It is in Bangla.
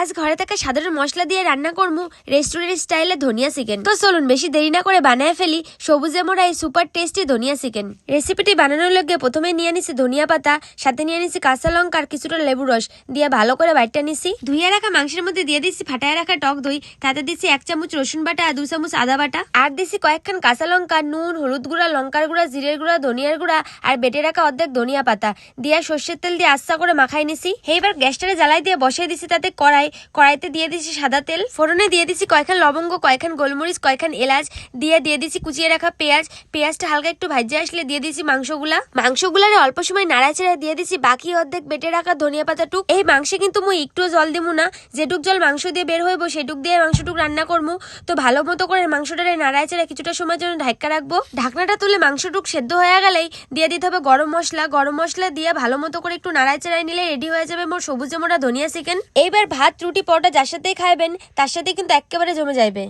আজ ঘরে থাকা সাধারণ মশলা দিয়ে রান্না করবো রেস্টুরেন্ট স্টাইলে ধনিয়া চিকেন। তো চলুন বেশি দেরি না করে বানায় ফেলি সবুজে মোড়া এই সুপার টেস্টি ধনিয়া চিকেন। রেসিপিটি বানানোর লগে প্রথমে নিয়ে নিছি ধনিয়া পাতা, সাথে নিয়ে নিছি কাঁচা লঙ্কা আর কিছুটা লেবু রস দিয়ে ভালো করে বাইটটা নিছি। ধুইয়া রাখা মাংসের মধ্যে দিয়ে দিচ্ছি ফাটায় রাখা টক দই, তাতে দিচ্ছি 1 চামচ রসুন বাটা আর 2 চামচ আদা বাটা, আর দিচ্ছি কয়েকখান কাঁচা লঙ্কা, নুন, হলুদ গুঁড়া, লঙ্কার গুঁড়া, জিরের গুঁড়া, ধনিয়ার গুঁড়া আর বেটে রাখা অর্ধেক ধনিয়া পাতা দিয়ে সর্ষের তেল দিয়ে আস্তা করে মাখাই নিছি। এইবার গ্যাসটারে জ্বালাই দিয়ে বসিয়ে দিছি তাতে কড়াইতে দিয়ে দিছি সাদা তেল, ফোড়নে দিয়ে দিছি কয়েকখান লবঙ্গ, কয়েকখান গোলমরিচ, কয়েকখান এলাচ দিয়ে দিছি কুচিয়ে রাখা পেঁয়াজটা হালকা একটু ভাজে আসলে দিয়ে দিছি মাংসগুলারে অল্প সময় নাড়াচাড়া দিয়ে দিছি বাকি অর্ধেক বেটে রাখা ধনিয়া পাতাটুক। এই মাংসে কিন্তু মুই একটু জল দিমু না, যেটুক জল মাংস দিয়ে বের হইব সেটুক দিয়ে মাংসটুক রান্না করবো। তো ভালো মতো করে মাংসটারে নাড়াচাড়া কিছুটা সময়ের জন্য ঢাকা রাখবো। ঢাকনাটা তুলে মাংসটুক সেদ্ধ হয়ে গেলেই দিয়ে দিতে হবে গরম মশলা দিয়ে ভালো মতো করে একটু নাড়াচাড়াই নিলে রেডি হয়ে যাবে মোর সবুজে মোড়া ধনিয়া চিকেন। এইবার ভাত, রুটি, পরোটা যার সাথেই খাইবেন তার সাথে কিন্তু একেবারে জমে যাইবে।